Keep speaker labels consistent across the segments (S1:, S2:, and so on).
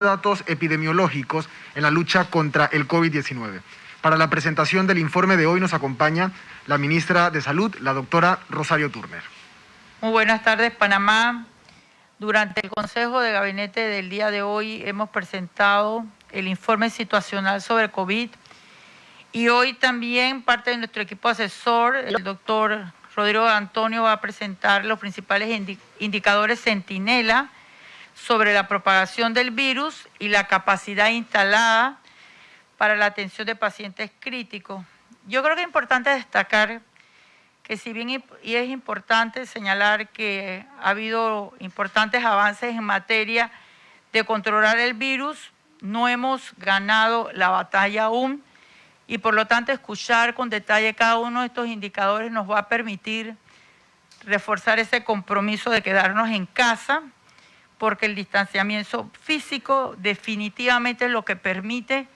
S1: datos epidemiológicos en la lucha contra el COVID-19. Para la presentación del informe de hoy nos acompaña la ministra de Salud, la doctora Rosario Turner.
S2: Muy buenas tardes, Panamá. Durante el Consejo de Gabinete del día de hoy hemos presentado el informe situacional sobre COVID y hoy también parte de nuestro equipo asesor, el doctor Rodrigo Antonio, va a presentar los principales indicadores Centinela sobre la propagación del virus y la capacidad instalada para la atención de pacientes críticos. Yo creo que es importante destacar que si bien y es importante señalar que ha habido importantes avances en materia de controlar el virus, no hemos ganado la batalla aún y por lo tanto escuchar con detalle cada uno de estos indicadores nos va a permitir reforzar ese compromiso de quedarnos en casa, porque el distanciamiento físico definitivamente es lo que permite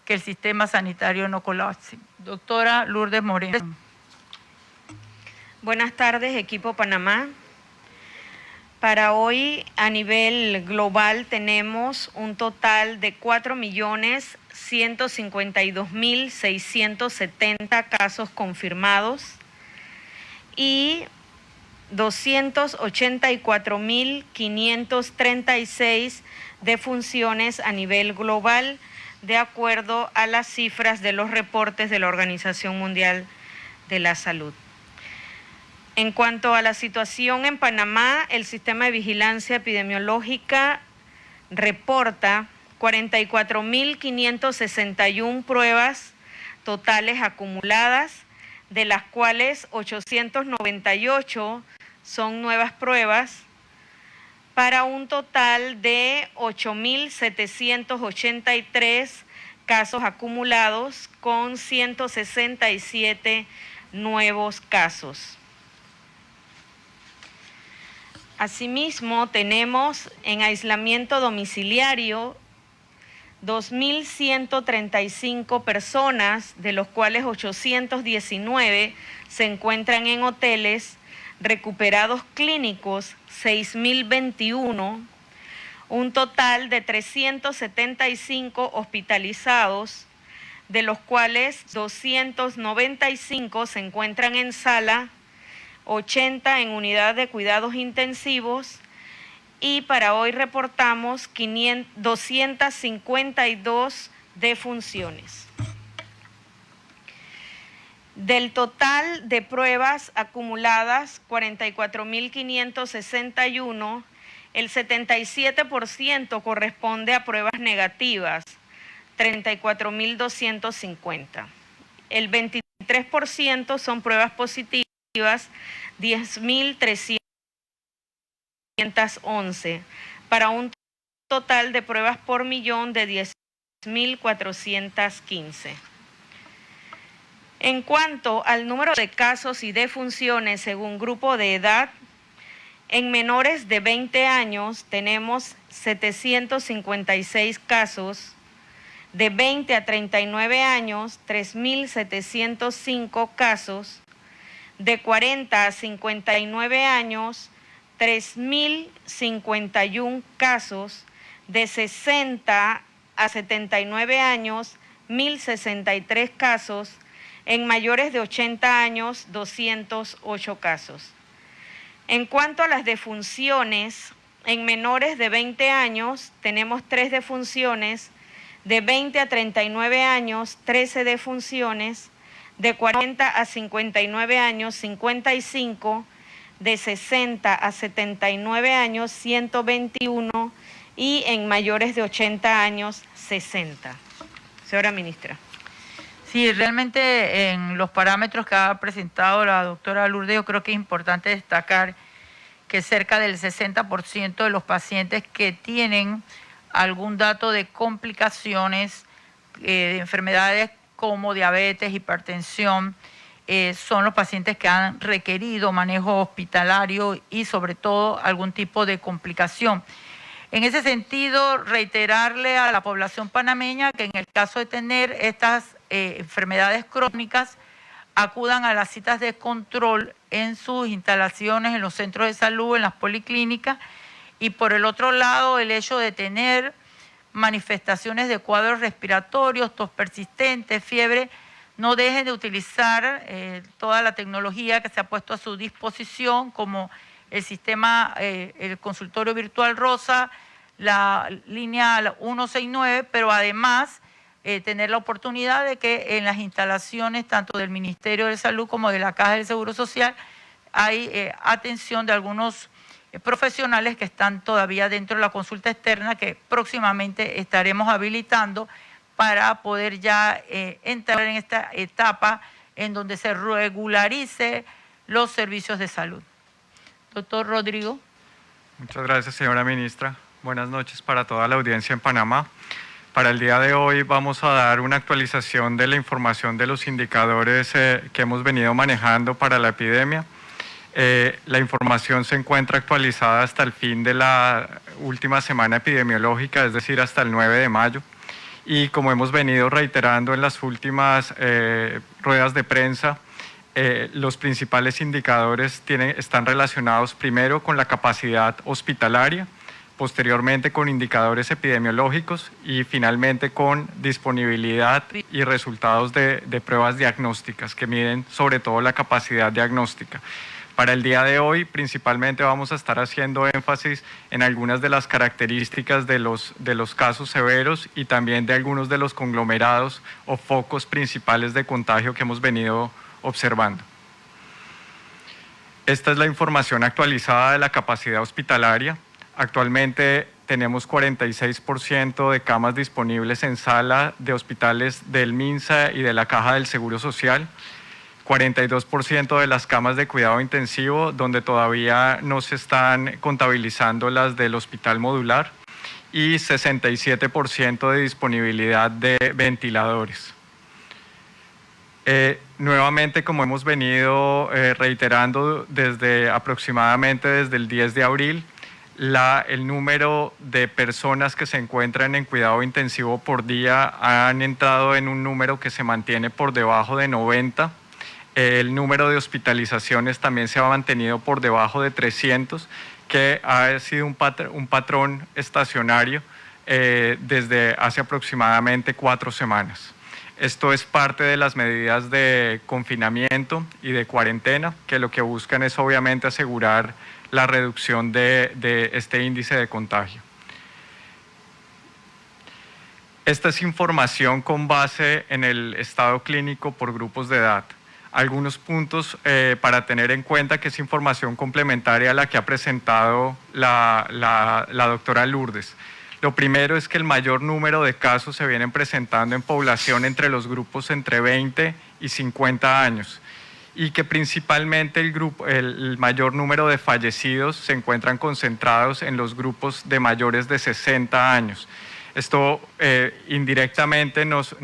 S2: que el sistema sanitario no colapse. Doctora Lourdes Moreno.
S3: Buenas tardes, equipo Panamá. Para hoy, a nivel global, tenemos un total de 4.152.670 casos confirmados y 284.536 defunciones a nivel global, de acuerdo a las cifras de los reportes de la Organización Mundial de la Salud. En cuanto a la situación en Panamá, el Sistema de Vigilancia Epidemiológica reporta 44.561 pruebas totales acumuladas, de las cuales 898 son nuevas pruebas, para un total de 8.783 casos acumulados con 167 nuevos casos. Asimismo, tenemos en aislamiento domiciliario 2.135 personas, de los cuales 819 se encuentran en hoteles, recuperados clínicos 6.021, un total de 375 hospitalizados, de los cuales 295 se encuentran en sala, 80 en unidad de cuidados intensivos, y para hoy reportamos 252 defunciones. Del total de pruebas acumuladas, 44.561, el 77% corresponde a pruebas negativas, 34.250. El 23% son pruebas positivas, 10.311, para un total de pruebas por millón de 10.415. En cuanto al número de casos y defunciones según grupo de edad, en menores de 20 años tenemos 756 casos, de 20 a 39 años 3.705 casos, de 40 a 59 años 3.051 casos, de 60 a 79 años 1.063 casos, en mayores de 80 años 208 casos. En cuanto a las defunciones, en menores de 20 años tenemos 3 defunciones, de 20 a 39 años 13 defunciones, de 40 a 59 años 55, de 60 a 79 años 121 y en mayores de 80 años 60. Señora ministra.
S2: Sí, realmente en los parámetros que ha presentado la doctora Lourdes, yo creo que es importante destacar que cerca del 60% de los pacientes que tienen algún dato de complicaciones de enfermedades como diabetes, hipertensión, son los pacientes que han requerido manejo hospitalario y sobre todo algún tipo de complicación. En ese sentido, reiterarle a la población panameña que en el caso de tener estas enfermedades crónicas, acudan a las citas de control en sus instalaciones, en los centros de salud, en las policlínicas, y por el otro lado, el hecho de tener manifestaciones de cuadros respiratorios, tos persistente, fiebre, no dejen de utilizar toda la tecnología que se ha puesto a su disposición, como el sistema, el consultorio virtual Rosa, la línea 169, pero además tener la oportunidad de que en las instalaciones tanto del Ministerio de Salud como de la Caja del Seguro Social hay atención de algunos profesionales que están todavía dentro de la consulta externa, que próximamente estaremos habilitando para poder ya entrar en esta etapa en donde se regularice los servicios de salud. Doctor Rodrigo.
S4: Muchas gracias, señora ministra. Buenas noches para toda la audiencia en Panamá. Para el día de hoy vamos a dar una actualización de la información de los indicadores que hemos venido manejando para la epidemia. La información se encuentra actualizada hasta el fin de la última semana epidemiológica, es decir, hasta el 9 de mayo. Y como hemos venido reiterando en las últimas ruedas de prensa, los principales indicadores están relacionados primero con la capacidad hospitalaria, posteriormente con indicadores epidemiológicos y finalmente con disponibilidad y resultados de pruebas diagnósticas que miden sobre todo la capacidad diagnóstica. Para el día de hoy, principalmente vamos a estar haciendo énfasis en algunas de las características de los casos severos y también de algunos de los conglomerados o focos principales de contagio que hemos venido observando. Esta es la información actualizada de la capacidad hospitalaria. Actualmente tenemos 46% de camas disponibles en sala de hospitales del MINSA y de la Caja del Seguro Social. 42% de las camas de cuidado intensivo, donde todavía no se están contabilizando las del hospital modular, y 67% de disponibilidad de ventiladores. Nuevamente, como hemos venido reiterando aproximadamente desde el 10 de abril, el número de personas que se encuentran en cuidado intensivo por día han entrado en un número que se mantiene por debajo de 90. El número de hospitalizaciones también se ha mantenido por debajo de 300, que ha sido un patrón estacionario desde hace aproximadamente 4 semanas. Esto es parte de las medidas de confinamiento y de cuarentena, que lo que buscan es obviamente asegurar la reducción de este índice de contagio. Esta es información con base en el estado clínico por grupos de edad. Algunos puntos para tener en cuenta, que es información complementaria a la que ha presentado la doctora Lourdes. Lo primero es que el mayor número de casos se vienen presentando en población entre los grupos entre 20 y 50 años y que principalmente el mayor número de fallecidos se encuentran concentrados en los grupos de mayores de 60 años. Esto indirectamente nos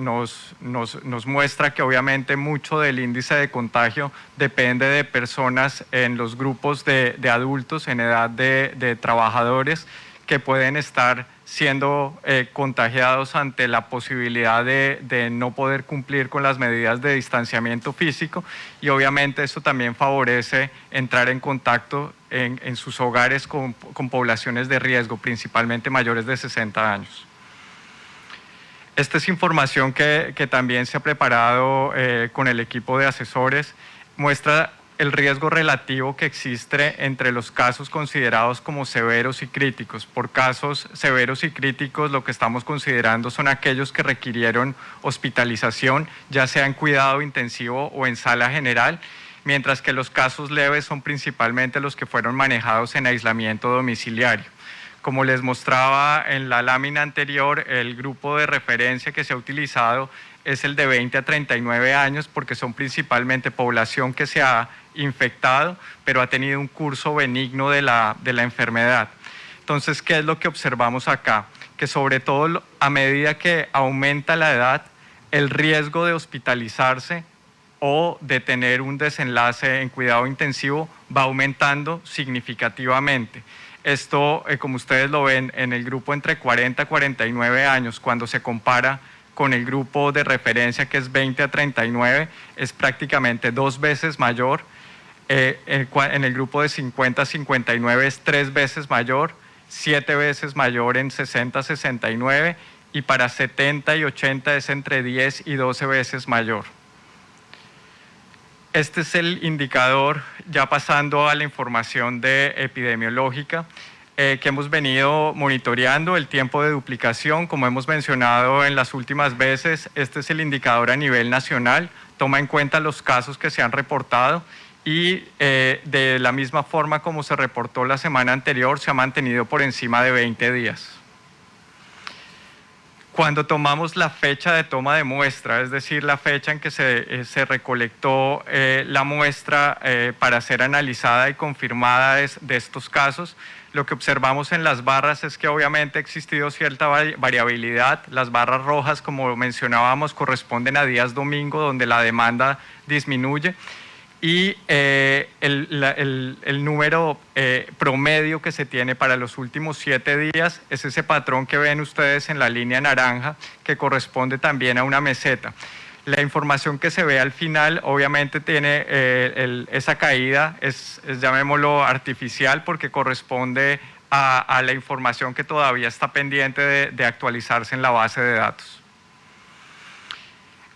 S4: muestra que obviamente mucho del índice de contagio depende de personas en los grupos de adultos en edad de trabajadores que pueden estar siendo contagiados ante la posibilidad de no poder cumplir con las medidas de distanciamiento físico, y obviamente eso también favorece entrar en contacto en sus hogares con poblaciones de riesgo, principalmente mayores de 60 años. Esta es información que también se ha preparado con el equipo de asesores, muestra el riesgo relativo que existe entre los casos considerados como severos y críticos. Por casos severos y críticos, lo que estamos considerando son aquellos que requirieron hospitalización, ya sea en cuidado intensivo o en sala general, mientras que los casos leves son principalmente los que fueron manejados en aislamiento domiciliario. Como les mostraba en la lámina anterior, el grupo de referencia que se ha utilizado es el de 20 a 39 años, porque son principalmente población que se ha infectado, pero ha tenido un curso benigno de la enfermedad. Entonces, ¿qué es lo que observamos acá? Que sobre todo a medida que aumenta la edad, el riesgo de hospitalizarse o de tener un desenlace en cuidado intensivo va aumentando significativamente. Esto, como ustedes lo ven, en el grupo entre 40 a 49 años, cuando se compara con el grupo de referencia que es 20 a 39, es prácticamente 2 veces mayor. En el grupo de 50 a 59 es 3 veces mayor, 7 veces mayor en 60-69 y para 70 y 80 es entre 10 y 12 veces mayor. Este es el indicador, ya pasando a la información epidemiológica, que hemos venido monitoreando, el tiempo de duplicación, como hemos mencionado en las últimas veces. Este es el indicador a nivel nacional, toma en cuenta los casos que se han reportado y de la misma forma como se reportó la semana anterior, se ha mantenido por encima de 20 días. Cuando tomamos la fecha de toma de muestra, es decir, la fecha en que se recolectó la muestra para ser analizada y confirmada de estos casos, lo que observamos en las barras es que obviamente ha existido cierta variabilidad. Las barras rojas, como mencionábamos, corresponden a días domingo, donde la demanda disminuye. Y el número promedio que se tiene para los últimos 7 días es ese patrón que ven ustedes en la línea naranja, que corresponde también a una meseta. La información que se ve al final obviamente tiene esa caída, llamémoslo artificial, porque corresponde a la información que todavía está pendiente de actualizarse en la base de datos.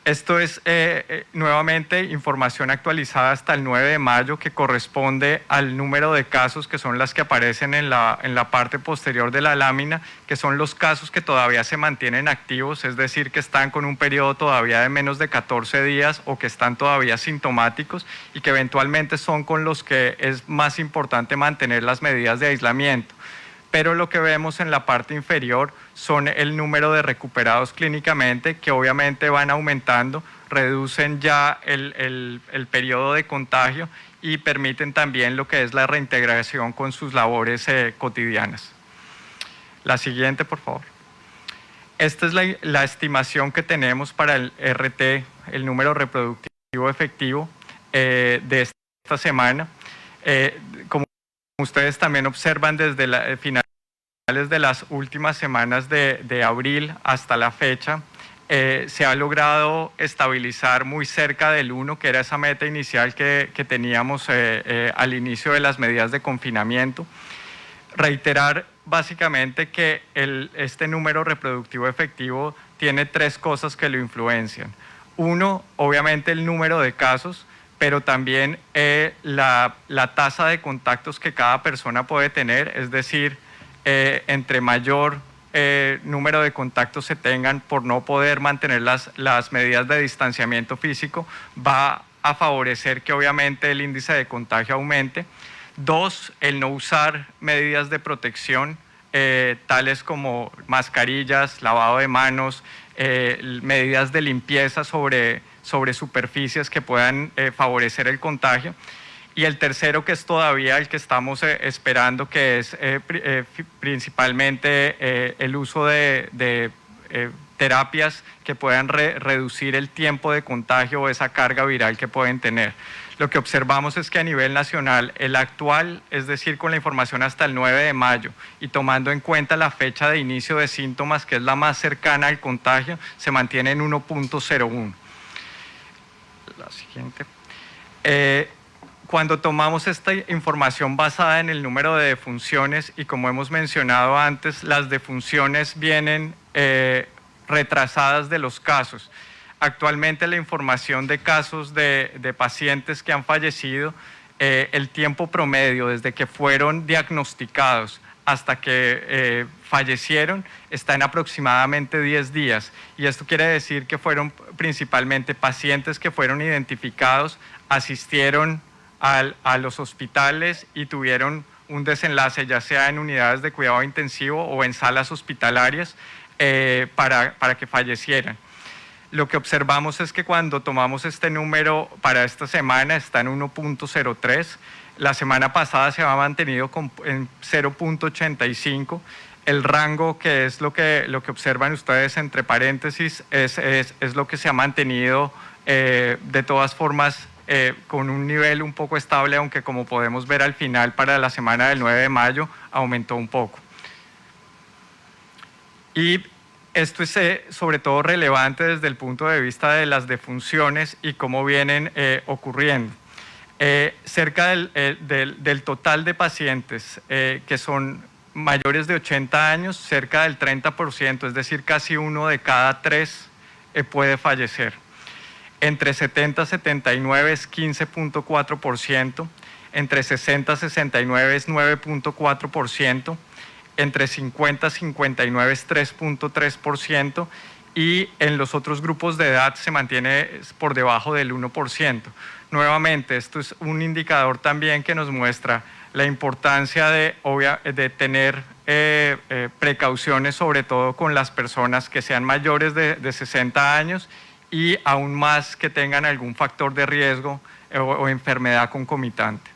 S4: Esto es nuevamente información actualizada hasta el 9 de mayo que corresponde al número de casos que son las que aparecen en la parte posterior de la lámina, que son los casos que todavía se mantienen activos, es decir, que están con un periodo todavía de menos de 14 días o que están todavía sintomáticos y que eventualmente son con los que es más importante mantener las medidas de aislamiento. Pero lo que vemos en la parte inferior son el número de recuperados clínicamente, que obviamente van aumentando, reducen ya el periodo de contagio y permiten también lo que es la reintegración con sus labores cotidianas. La siguiente, por favor. Esta es la estimación que tenemos para el RT, el número reproductivo efectivo de esta semana. Como ustedes también observan, desde finales de las últimas semanas de abril hasta la fecha, se ha logrado estabilizar muy cerca del 1, que era esa meta inicial que teníamos al inicio de las medidas de confinamiento. Reiterar básicamente que este número reproductivo efectivo tiene 3 cosas que lo influencian. 1, obviamente el número de casos, pero también la tasa de contactos que cada persona puede tener, es decir, entre mayor número de contactos se tengan por no poder mantener las medidas de distanciamiento físico, va a favorecer que obviamente el índice de contagio aumente. 2, el no usar medidas de protección, tales como mascarillas, lavado de manos, medidas de limpieza sobre superficies que puedan favorecer el contagio. Y el tercero, que es todavía el que estamos esperando, que es principalmente el uso de terapias que puedan reducir el tiempo de contagio o esa carga viral que pueden tener. Lo que observamos es que a nivel nacional, el actual, es decir, con la información hasta el 9 de mayo y tomando en cuenta la fecha de inicio de síntomas, que es la más cercana al contagio, se mantiene en 1.01. La siguiente. Cuando tomamos esta información basada en el número de defunciones, y como hemos mencionado antes, las defunciones vienen retrasadas de los casos. Actualmente la información de casos de pacientes que han fallecido, el tiempo promedio desde que fueron diagnosticados hasta que fallecieron está en aproximadamente 10 días. Y esto quiere decir que fueron principalmente pacientes que fueron identificados, asistieron a los hospitales y tuvieron un desenlace, ya sea en unidades de cuidado intensivo o en salas hospitalarias, para que fallecieran. Lo que observamos es que cuando tomamos este número para esta semana está en 1.03, la semana pasada se ha mantenido en 0.85, el rango, que es lo que observan ustedes entre paréntesis, es lo que se ha mantenido de todas formas con un nivel un poco estable, aunque como podemos ver al final para la semana del 9 de mayo aumentó un poco. Y esto es sobre todo relevante desde el punto de vista de las defunciones y cómo vienen ocurriendo. Cerca del total de pacientes que son mayores de 80 años, cerca del 30%, es decir, casi 1 de cada 3 puede fallecer. Entre 70 y 79 es 15.4%, entre 60 y 69 es 9.4%, entre 50 y 59 es 3.3%, y en los otros grupos de edad se mantiene por debajo del 1%. Nuevamente, esto es un indicador también que nos muestra la importancia de tener precauciones, sobre todo con las personas que sean mayores de 60 años y aún más que tengan algún factor de riesgo o enfermedad concomitante.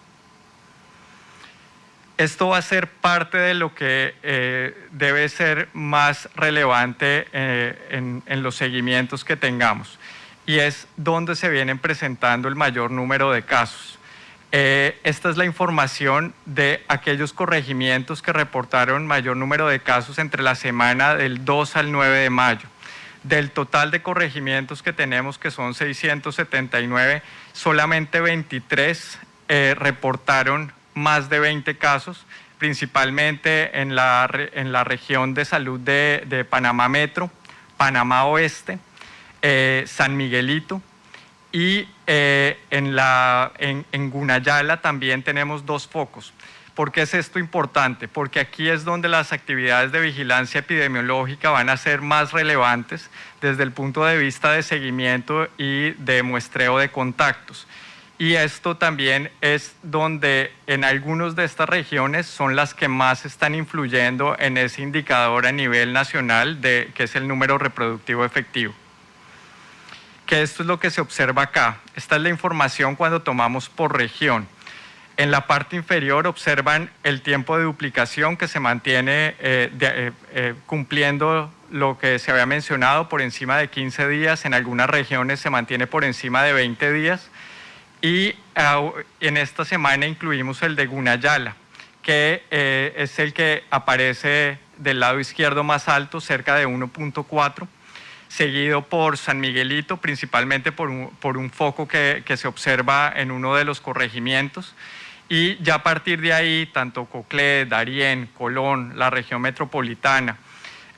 S4: Esto va a ser parte de lo que debe ser más relevante en los seguimientos que tengamos, y es donde se vienen presentando el mayor número de casos. Esta es la información de aquellos corregimientos que reportaron mayor número de casos entre la semana del 2 al 9 de mayo. Del total de corregimientos que tenemos, que son 679, solamente 23 reportaron más de 20 casos, principalmente en la región de salud de Panamá Metro, Panamá Oeste, San Miguelito, y en Gunayala también tenemos 2 focos. ¿Por qué es esto importante? Porque aquí es donde las actividades de vigilancia epidemiológica van a ser más relevantes desde el punto de vista de seguimiento y de muestreo de contactos. Y esto también es donde en algunas de estas regiones son las que más están influyendo en ese indicador a nivel nacional, que es el número reproductivo efectivo. Que esto es lo que se observa acá. Esta es la información cuando tomamos por región. En la parte inferior observan el tiempo de duplicación que se mantiene cumpliendo lo que se había mencionado, por encima de 15 días, en algunas regiones se mantiene por encima de 20 días. Y en esta semana incluimos el de Gunayala, que es el que aparece del lado izquierdo más alto, cerca de 1.4, seguido por San Miguelito, principalmente por un foco que se observa en uno de los corregimientos. Y ya a partir de ahí, tanto Coclé, Darién, Colón, la región metropolitana,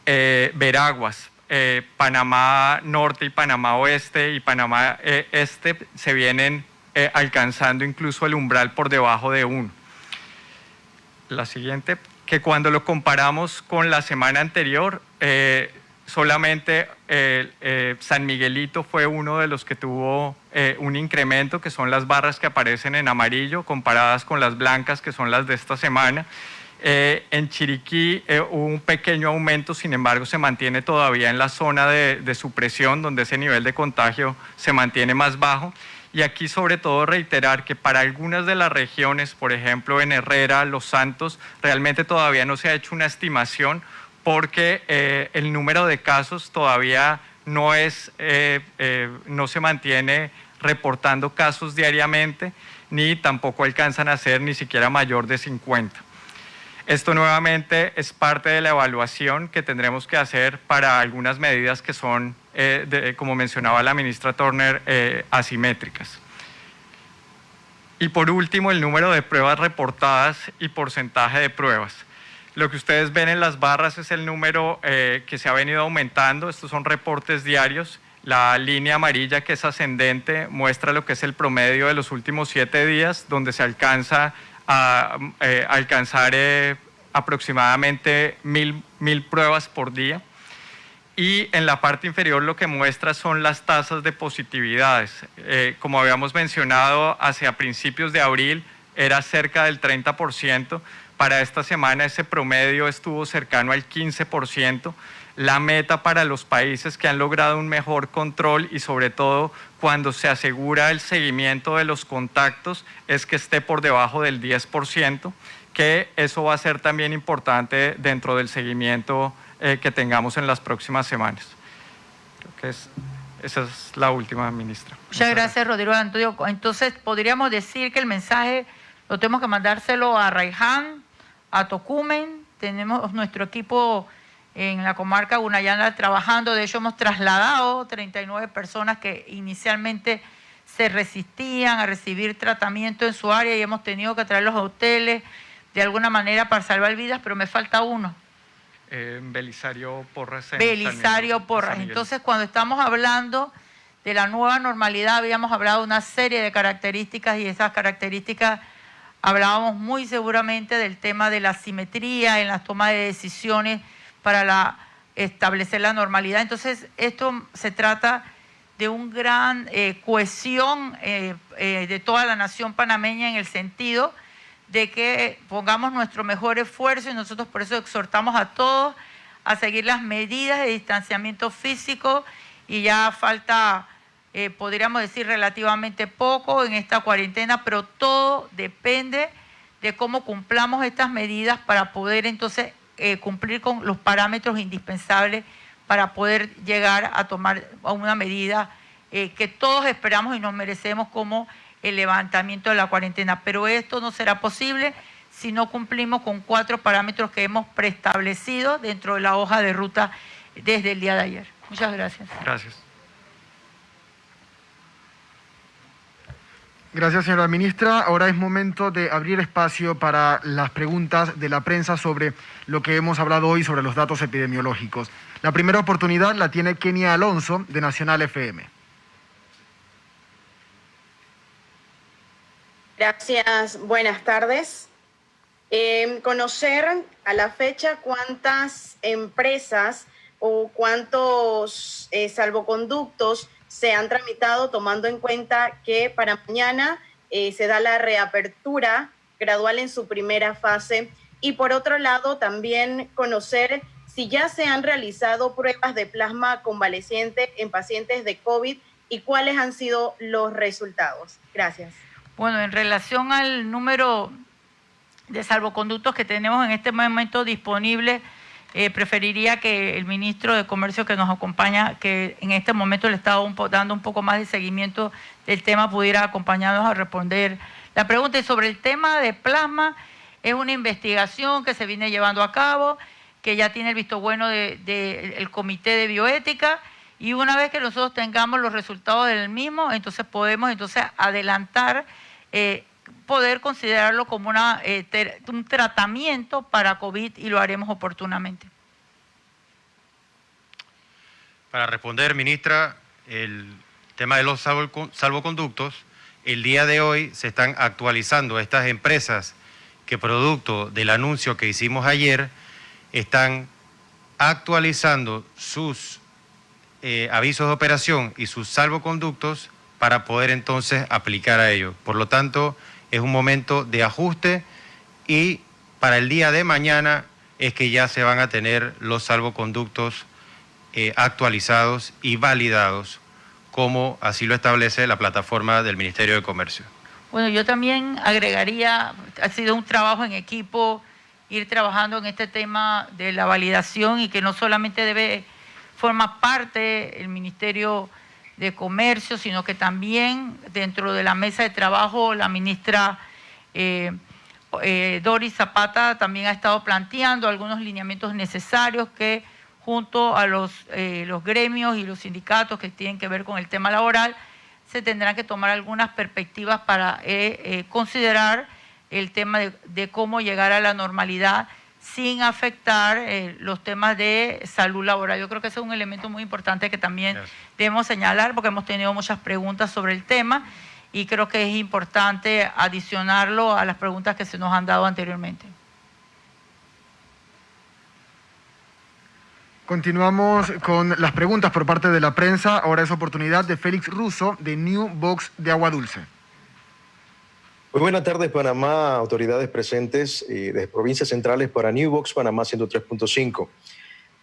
S4: Veraguas, Panamá Norte y Panamá Oeste y Panamá Este se vienen alcanzando incluso el umbral por debajo de 1. La siguiente, que cuando lo comparamos con la semana anterior, solamente San Miguelito fue uno de los que tuvo un incremento, que son las barras que aparecen en amarillo, comparadas con las blancas, que son las de esta semana. En Chiriquí hubo un pequeño aumento, sin embargo se mantiene todavía en la zona de supresión, donde ese nivel de contagio se mantiene más bajo. Y aquí sobre todo reiterar que para algunas de las regiones, por ejemplo en Herrera, Los Santos, realmente todavía no se ha hecho una estimación, porque el número de casos todavía no se mantiene reportando casos diariamente, ni tampoco alcanzan a ser ni siquiera mayor de 50. Esto nuevamente es parte de la evaluación que tendremos que hacer para algunas medidas que son, como mencionaba la ministra Turner, asimétricas. Y por último, el número de pruebas reportadas y porcentaje de pruebas. Lo que ustedes ven en las barras es el número que se ha venido aumentando. Estos son reportes diarios. La línea amarilla, que es ascendente, muestra lo que es el promedio de los últimos 7 días, donde se alcanza a alcanzar aproximadamente 1000 pruebas por día. Y en la parte inferior lo que muestra son las tasas de positividades. Como habíamos mencionado, hacia principios de abril era cerca del 30%. Para esta semana ese promedio estuvo cercano al 15%. La meta para los países que han logrado un mejor control y sobre todo cuando se asegura el seguimiento de los contactos es que esté por debajo del 10%, que eso va a ser también importante dentro del seguimiento que tengamos en las próximas semanas. Creo que esa es la última, ministra.
S2: Muchas gracias, Rodrigo Antonio. Entonces, podríamos decir que el mensaje lo tenemos que mandárselo a Raiján, a Tocumen. Tenemos nuestro equipo en la comarca Gunayala trabajando. De hecho, hemos trasladado 39 personas que inicialmente se resistían a recibir tratamiento en su área y hemos tenido que traerlos a hoteles de alguna manera para salvar vidas, pero me falta uno.
S4: Belisario Porras.
S2: Belisario Porras. Entonces, cuando estamos hablando de la nueva normalidad, habíamos hablado de una serie de características y esas características hablábamos muy seguramente del tema de la simetría en la toma de decisiones para establecer la normalidad. Entonces, esto se trata de un gran cohesión de toda la nación panameña en el sentido de que pongamos nuestro mejor esfuerzo y nosotros por eso exhortamos a todos a seguir las medidas de distanciamiento físico y ya falta, podríamos decir, relativamente poco en esta cuarentena, pero todo depende de cómo cumplamos estas medidas para poder entonces cumplir con los parámetros indispensables para poder llegar a tomar una medida que todos esperamos y nos merecemos como el levantamiento de la cuarentena. Pero esto no será posible si no cumplimos con 4 parámetros que hemos preestablecido dentro de la hoja de ruta desde el día de ayer. Muchas gracias.
S4: Gracias.
S1: Gracias, señora ministra. Ahora es momento de abrir espacio para las preguntas de la prensa sobre lo que hemos hablado hoy sobre los datos epidemiológicos. La primera oportunidad la tiene Kenia Alonso, de Nacional FM.
S5: Gracias, buenas tardes. Conocer a la fecha cuántas empresas o cuántos salvoconductos se han tramitado, tomando en cuenta que para mañana se da la reapertura gradual en su primera fase. Y por otro lado, también conocer si ya se han realizado pruebas de plasma convaleciente en pacientes de COVID y cuáles han sido los resultados. Gracias.
S2: Bueno, en relación al número de salvoconductos que tenemos en este momento disponible, preferiría que el ministro de Comercio que nos acompaña, que en este momento le está dando un poco más de seguimiento del tema, pudiera acompañarnos a responder la pregunta. Y sobre el tema de plasma, es una investigación que se viene llevando a cabo, que ya tiene el visto bueno del Comité de Bioética, y una vez que nosotros tengamos los resultados del mismo, entonces podemos adelantar, poder considerarlo como un tratamiento para COVID y lo haremos oportunamente.
S6: Para responder, ministra, el tema de los salvoconductos, el día de hoy se están actualizando estas empresas que producto del anuncio que hicimos ayer, están actualizando sus avisos de operación y sus salvoconductos para poder entonces aplicar a ello. Por lo tanto, es un momento de ajuste y para el día de mañana es que ya se van a tener los salvoconductos actualizados y validados, como así lo establece la plataforma del Ministerio de Comercio.
S2: Bueno, yo también agregaría, ha sido un trabajo en equipo, ir trabajando en este tema de la validación y que no solamente forma parte el Ministerio de Comercio, sino que también dentro de la mesa de trabajo la ministra Doris Zapata también ha estado planteando algunos lineamientos necesarios que junto a los gremios y los sindicatos que tienen que ver con el tema laboral, se tendrán que tomar algunas perspectivas para considerar el tema de cómo llegar a la normalidad sin afectar los temas de salud laboral. Yo creo que ese es un elemento muy importante que también debemos señalar porque hemos tenido muchas preguntas sobre el tema y creo que es importante adicionarlo a las preguntas que se nos han dado anteriormente.
S1: Continuamos con las preguntas por parte de la prensa. Ahora es oportunidad de Félix Russo, de New Box de Agua Dulce.
S7: Muy buenas tardes, Panamá, autoridades presentes de provincias centrales para New Box Panamá 103.5.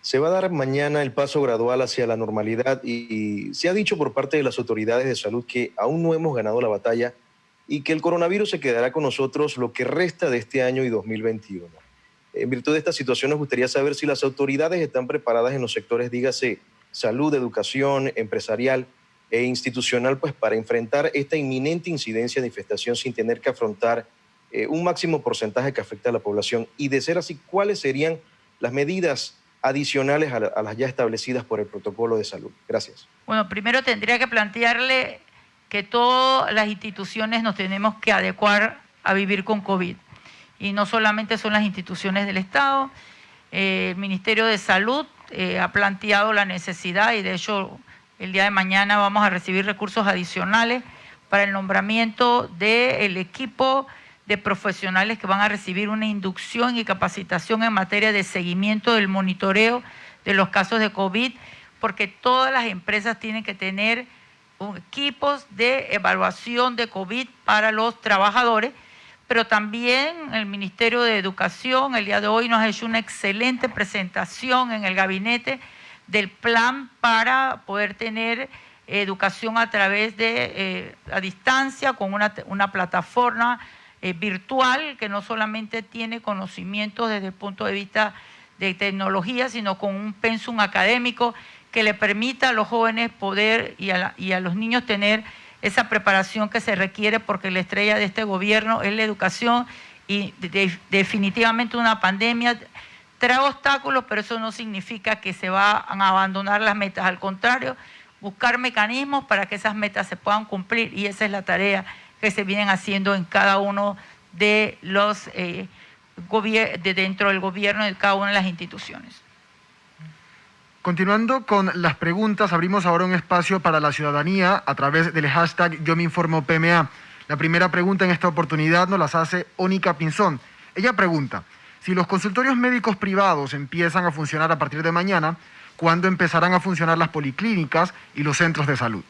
S7: Se va a dar mañana el paso gradual hacia la normalidad y se ha dicho por parte de las autoridades de salud que aún no hemos ganado la batalla y que el coronavirus se quedará con nosotros lo que resta de este año y 2021. En virtud de esta situación, nos gustaría saber si las autoridades están preparadas en los sectores, dígase, salud, educación, empresarial e institucional, pues para enfrentar esta inminente incidencia de infestación sin tener que afrontar un máximo porcentaje que afecta a la población. Y de ser así, ¿cuáles serían las medidas adicionales a las ya establecidas por el protocolo de salud? Gracias.
S2: Bueno, primero tendría que plantearle que todas las instituciones nos tenemos que adecuar a vivir con COVID. y no solamente son las instituciones del Estado. El Ministerio de Salud ha planteado la necesidad y de hecho el día de mañana vamos a recibir recursos adicionales para el nombramiento del equipo de profesionales que van a recibir una inducción y capacitación en materia de seguimiento del monitoreo de los casos de COVID, porque todas las empresas tienen que tener equipos de evaluación de COVID para los trabajadores, pero también el Ministerio de Educación el día de hoy nos ha hecho una excelente presentación en el gabinete del plan para poder tener educación a través de a distancia con una plataforma virtual que no solamente tiene conocimientos desde el punto de vista de tecnología, sino con un pensum académico que le permita a los jóvenes poder y a los niños tener esa preparación que se requiere, porque la estrella de este gobierno es la educación y definitivamente una pandemia trae obstáculos, pero eso no significa que se van a abandonar las metas, al contrario, buscar mecanismos para que esas metas se puedan cumplir y esa es la tarea que se vienen haciendo en cada uno de los dentro del gobierno de cada una de las instituciones.
S1: Continuando con las preguntas, abrimos ahora un espacio para la ciudadanía a través del hashtag Yo Me Informo PMA. La primera pregunta en esta oportunidad nos las hace Ónica Pinzón. Ella pregunta, si los consultorios médicos privados empiezan a funcionar a partir de mañana, ¿cuándo empezarán a funcionar las policlínicas y los centros de salud?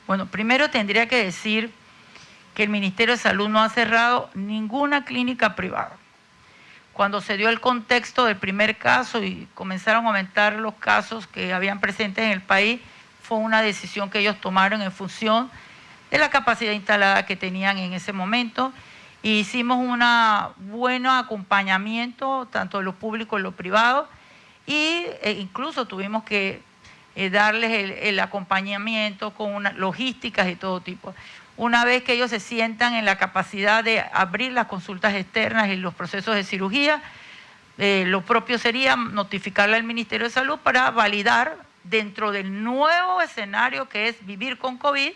S2: Bueno, primero tendría que decir que el Ministerio de Salud no ha cerrado ninguna clínica privada. Cuando se dio el contexto del primer caso y comenzaron a aumentar los casos que habían presentes en el país, fue una decisión que ellos tomaron en función de la capacidad instalada que tenían en ese momento. Y hicimos un buen acompañamiento, tanto de lo público y lo privado, e incluso tuvimos que darles el acompañamiento con logísticas de todo tipo. Una vez que ellos se sientan en la capacidad de abrir las consultas externas y los procesos de cirugía, lo propio sería notificarle al Ministerio de Salud para validar dentro del nuevo escenario que es vivir con COVID,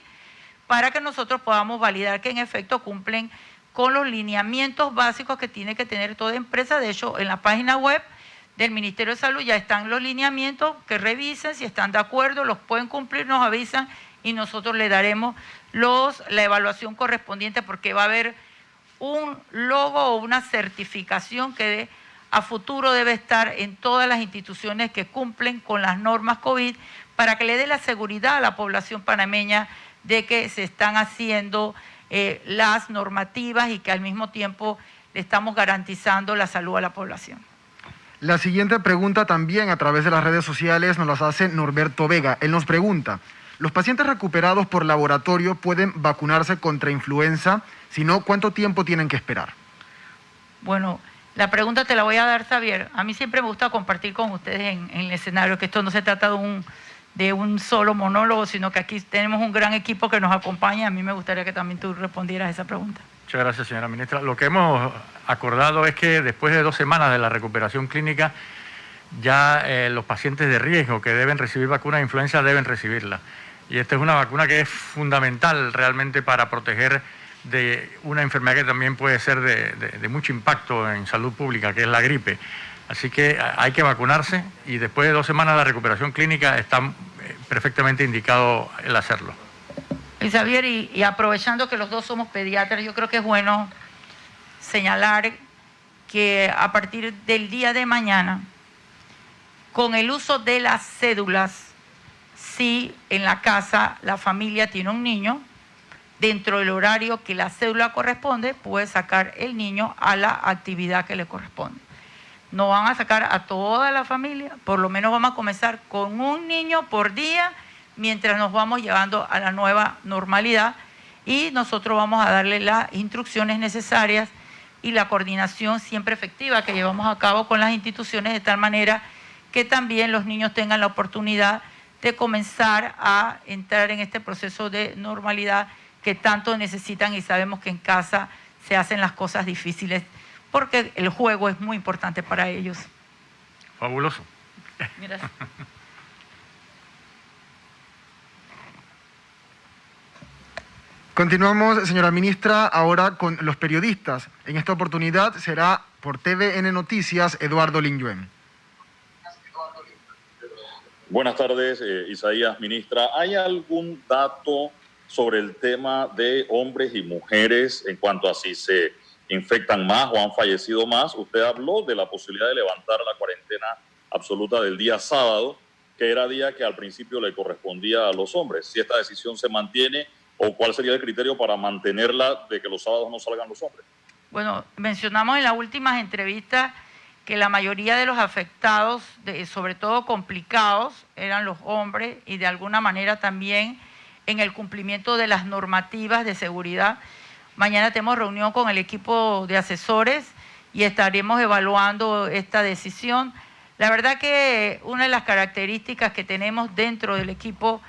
S2: para que nosotros podamos validar que en efecto cumplen con los lineamientos básicos que tiene que tener toda empresa. De hecho, en la página web del Ministerio de Salud ya están los lineamientos, que revisen si están de acuerdo, los pueden cumplir, nos avisan y nosotros le daremos la evaluación correspondiente, porque va a haber un logo o una certificación que a futuro debe estar en todas las instituciones que cumplen con las normas COVID, para que le dé la seguridad a la población panameña de que se están haciendo las normativas y que al mismo tiempo le estamos garantizando la salud a la población.
S1: La siguiente pregunta también a través de las redes sociales nos las hace Norberto Vega. Él nos pregunta, ¿los pacientes recuperados por laboratorio pueden vacunarse contra influenza? Si no, ¿cuánto tiempo tienen que esperar?
S2: Bueno, la pregunta te la voy a dar, Xavier. A mí siempre me gusta compartir con ustedes en el escenario, que esto no se trata de un solo monólogo, sino que aquí tenemos un gran equipo que nos acompaña. A mí me gustaría que también tú respondieras esa pregunta.
S8: Muchas gracias, señora ministra. Lo que hemos acordado es que después de 2 semanas de la recuperación clínica, ya los pacientes de riesgo que deben recibir vacuna de influenza deben recibirla. Y esta es una vacuna que es fundamental realmente para proteger de una enfermedad que también puede ser de mucho impacto en salud pública, que es la gripe. Así que hay que vacunarse y después de 2 semanas de la recuperación clínica está perfectamente indicado el hacerlo.
S2: Y Xavier, y aprovechando que los dos somos pediatras, yo creo que es bueno señalar que a partir del día de mañana, con el uso de las cédulas, si en la casa la familia tiene un niño, dentro del horario que la cédula corresponde, puede sacar el niño a la actividad que le corresponde. No van a sacar a toda la familia, por lo menos vamos a comenzar con un niño por día, mientras nos vamos llevando a la nueva normalidad, y nosotros vamos a darle las instrucciones necesarias y la coordinación siempre efectiva que llevamos a cabo con las instituciones, de tal manera que también los niños tengan la oportunidad de comenzar a entrar en este proceso de normalidad que tanto necesitan, y sabemos que en casa se hacen las cosas difíciles porque el juego es muy importante para ellos.
S8: Fabuloso.
S2: Mira.
S1: Continuamos, señora ministra, ahora con los periodistas. En esta oportunidad será por TVN Noticias, Eduardo Lingyuen.
S9: Buenas tardes, Isaías, ministra. ¿Hay algún dato sobre el tema de hombres y mujeres en cuanto a si se infectan más o han fallecido más? Usted habló de la posibilidad de levantar la cuarentena absoluta del día sábado, que era día que al principio le correspondía a los hombres. Si esta decisión se mantiene, ¿o cuál sería el criterio para mantenerla de que los sábados no salgan los hombres?
S2: Bueno, mencionamos en las últimas entrevistas que la mayoría de los afectados, sobre todo complicados, eran los hombres y de alguna manera también en el cumplimiento de las normativas de seguridad. Mañana tenemos reunión con el equipo de asesores y estaremos evaluando esta decisión. La verdad que una de las características que tenemos dentro del equipo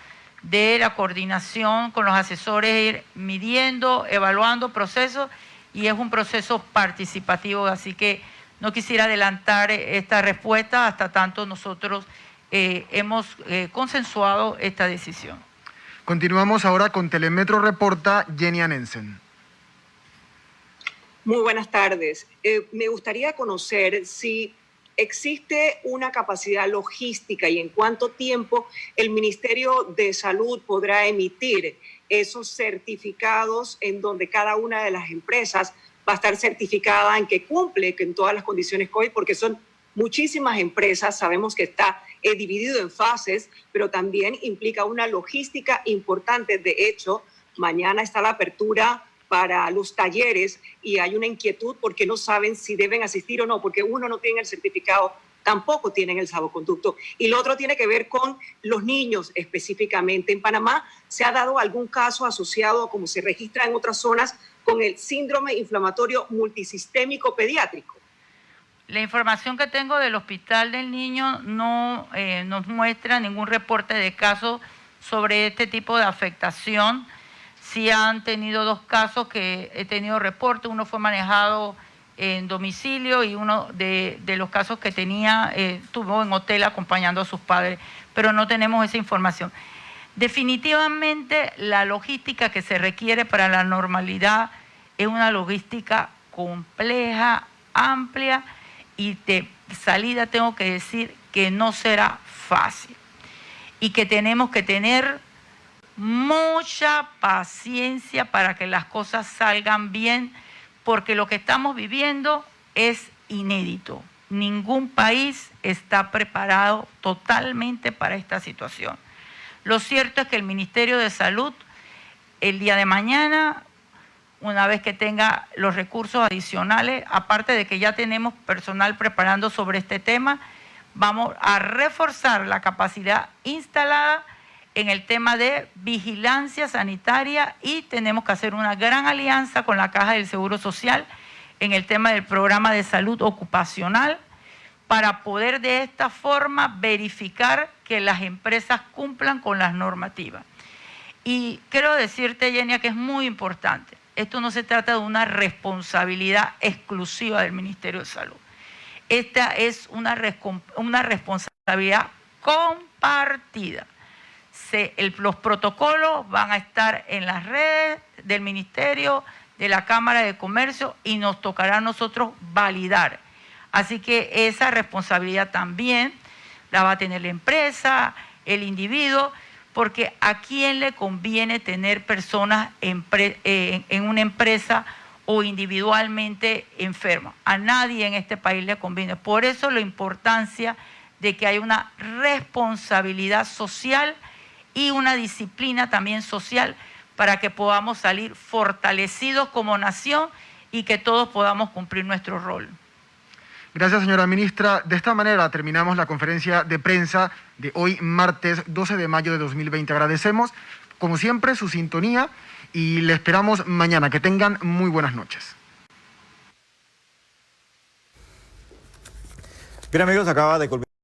S2: de la coordinación con los asesores es ir midiendo, evaluando procesos, y es un proceso participativo, así que no quisiera adelantar esta respuesta hasta tanto nosotros hemos consensuado esta decisión.
S1: Continuamos ahora con Telemetro Reporta, Jenny Anensen.
S10: Muy buenas tardes. Me gustaría conocer si existe una capacidad logística y en cuánto tiempo el Ministerio de Salud podrá emitir esos certificados en donde cada una de las empresas va a estar certificada en que cumple con todas las condiciones COVID, porque son muchísimas empresas. Sabemos que está dividido en fases, pero también implica una logística importante. De hecho, mañana está la apertura para los talleres y hay una inquietud porque no saben si deben asistir o no, porque uno no tiene el certificado, tampoco tienen el salvoconducto. Y lo otro tiene que ver con los niños específicamente. En Panamá se ha dado algún caso asociado, como se registra en otras zonas, con el síndrome inflamatorio multisistémico pediátrico.
S2: La información que tengo del Hospital del Niño no nos muestra ningún reporte de casos sobre este tipo de afectación. Sí han tenido 2 casos que he tenido reporte, uno fue manejado en domicilio y uno de los casos que tenía estuvo en hotel acompañando a sus padres, pero no tenemos esa información. Definitivamente la logística que se requiere para la normalidad es una logística compleja, amplia, y de salida tengo que decir que no será fácil y que tenemos que tener mucha paciencia para que las cosas salgan bien, porque lo que estamos viviendo es inédito. Ningún país está preparado totalmente para esta situación. Lo cierto es que el Ministerio de Salud, el día de mañana, una vez que tenga los recursos adicionales, aparte de que ya tenemos personal preparando sobre este tema, vamos a reforzar la capacidad instalada en el tema de vigilancia sanitaria y tenemos que hacer una gran alianza con la Caja del Seguro Social en el tema del programa de salud ocupacional para poder de esta forma verificar que las empresas cumplan con las normativas. Y quiero decirte, Yenia, que es muy importante. Esto no se trata de una responsabilidad exclusiva del Ministerio de Salud. Esta es una responsabilidad compartida. Los protocolos van a estar en las redes del Ministerio, de la Cámara de Comercio, y nos tocará a nosotros validar. Así que esa responsabilidad también la va a tener la empresa, el individuo, porque ¿a quién le conviene tener personas en una empresa o individualmente enfermas? A nadie en este país le conviene. Por eso la importancia de que haya una responsabilidad social y una disciplina también social para que podamos salir fortalecidos como nación y que todos podamos cumplir nuestro rol.
S1: Gracias, señora ministra. De esta manera terminamos la conferencia de prensa de hoy, martes 12 de mayo de 2020. Agradecemos, como siempre, su sintonía y le esperamos mañana. Que tengan muy buenas noches.
S11: Bien, amigos, acaba de culminar.